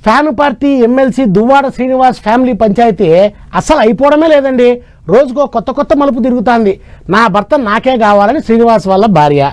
Fan party MLC Duvvada Srinivas family panchayat అసలు అయిపోవడమే లేదండి. రోజుకో కొత్త మలుపు తిరుగుతుంది. నా భర్త నాకే కావాలని శ్రీనివాస్ వాళ్ళ భార్య,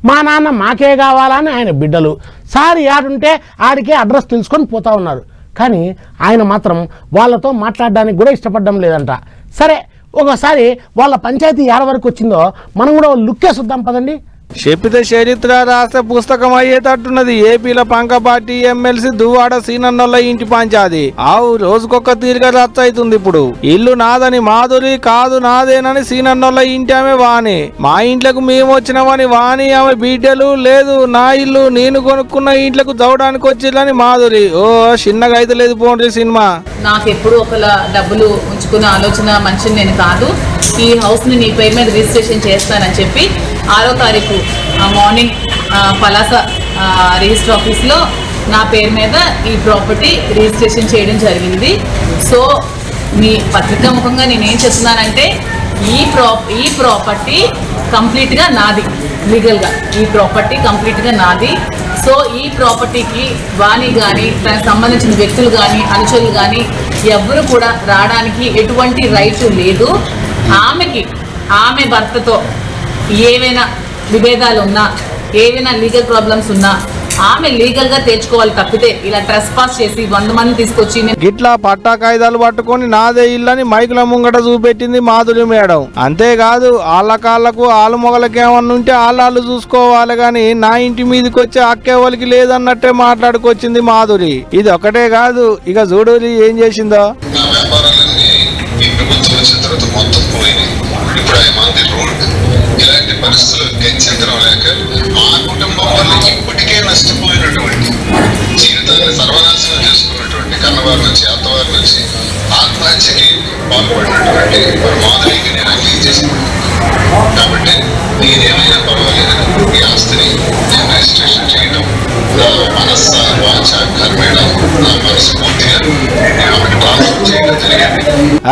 మా నాన్న మాకే కావాలని ఆయన బిడ్డలు, సారి ఆడుంటే ఆడికే అడ్రస్ తెలుసుకొని పోతా ఉన్నారు. కానీ ఆయన మాత్రం వాళ్ళతో మాట్లాడడానికి కూడా ఇష్టపడడం లేదంట. సరే, ఒకసారి వాళ్ళ పంచాయతీ ఏడ వరకు వచ్చిందో మనం కూడా లుక్కేసుద్దాం పదండి. చెప్పితే చరిత్ర రాస్తే పుస్తకం అయ్యేటట్టున్నది. ఏపీలో పంక పార్టీ ఎమ్మెల్సీ దువ్వాడ సీనన్నోళ్ళ ఇంటి పంచాది ఆవు రోజుకొక తీరుగా రచ్చ అవుతుంది. ఇప్పుడు ఇల్లు నాదని మాధురి, కాదు నాదేనని సీనన్నోళ్ళ ఇంటి ఆమె వాణి. మా ఇంట్లకు మేము వచ్చినామని వాణి ఆమె బిడ్డలు, లేదు నా ఇల్లు నేను కొనుక్కున్న ఇంట్లకు దవడానికి వచ్చిందని మాధురి. ఓ చిన్నగా అయితే లేదు పోండి సినిమా. నాకు ఎప్పుడు ఒకలా డబ్బులు ఉంచుకునే ఆలోచన మనిషిని నేను కాదు. ఈ హౌస్ ని నీ పేరు మీద రిజిస్ట్రేషన్ చేస్తానని చెప్పి 6వ తారీఖు మార్నింగ్ పలాస రిజిస్టర్ ఆఫీస్లో నా పేరు మీద ఈ ప్రాపర్టీ రిజిస్ట్రేషన్ చేయడం జరిగింది. సో మీ పత్రికా ముఖంగా నేనేం చెప్తున్నానంటే ఈ ప్రాపర్టీ కంప్లీట్గా నాది, లీగల్గా ఈ ప్రాపర్టీ కంప్లీట్గా నాది. సో ఈ ప్రాపర్టీకి వాణి కానీ దానికి సంబంధించిన వ్యక్తులు కానీ అనుచరులు కానీ ఎవ్వరు కూడా రావడానికి ఎటువంటి రైట్ లేదు. ఆమె భర్తతో ఏవైనా విభేదాలు ఉన్నా, ఏవైనా లీగల్ ప్రాబ్లమ్స్ ఉన్నా ఆమె లీగల్ గా తెచ్చుకోవాలి. తప్పితే ఇలా ట్రెస్ పాస్ చేసి 100 మంది తీసుకొచ్చి గిట్లా పట్టా కాయిదాలు పట్టుకొని నాదే ఇల్లని మైకుల ముంగట చూపెట్టింది మాధురి మేడం. అంతేకాదు ఆళ్ళ కాళ్ళకు ఆలు మొగలకి ఏమన్నా ఉంటే ఆళ్ళు చూసుకోవాలి గాని నా ఇంటి మీదకి వచ్చే అక్కేవాళ్ళకి లేదన్నట్టే మాట్లాడుకొచ్చింది మాధురి. ఇది ఒకటే కాదు, ఇక చూడు ఏం చేసిందో. ఇలాంటి పరిస్థితులు గెలిచెందడం లేక మా కుటుంబం వల్ల ఇప్పటికే నష్టపోయినటువంటి జీవితాన్ని సర్వనాశనం చేసుకున్నటువంటి కన్నవారి నుంచి అత్తవారి నుంచి ఆత్మహత్యకి పాల్పడినటువంటి మాధురికి నేను అంగీకరించాను. చేసింది. కాబట్టి నేనేమైనా పర్వాలేదు ఈ ఆస్తిని నేను రిజిస్ట్రేషన్ చేయడం నా మనస్స వాచ కర్మేణ నా మనస్ఫూర్తిగా నేను ఆమెకు ట్రాన్స్ఫర్ చేయడం జరిగింది.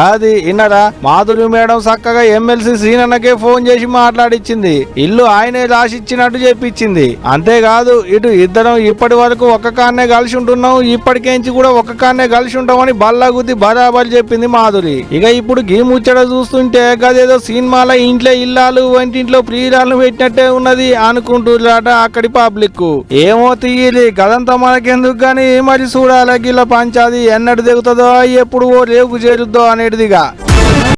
అది ఇన్నరా మాధురి మేడం చక్కగా ఎమ్మెల్సీ సీనన్నకే ఫోన్ చేసి మాట్లాడిచ్చింది. ఇల్లు ఆయనే రాసిచ్చినట్టు చెప్పించింది. అంతేకాదు ఇటు ఇద్దరం ఇప్పటి వరకు ఒక్క కాన్నే కలిసి ఉంటున్నాం, ఇప్పటికేంచి కూడా ఒక్క కాన్నే కలిసి ఉంటామని బల్లాగుద్ది బరాబరి చెప్పింది మాధురి. ఇక ఇప్పుడు గీ ముచ్చట చూస్తుంటే గదేదో సినిమాల ఇంట్లో ఇల్లాలు వంటింట్లో ప్రియురాలను పెట్టినట్టే ఉన్నది అనుకుంటున్నారట అక్కడి పబ్లిక్. ఏమో తీయలి గదంతా మనకెందుకు గాని మరి చూడాలి గిల్ల పంచాది ఎన్నడు దిగుతుందో ఎప్పుడు ఓ రేపు చేరుద్దో అనేటిదిగా.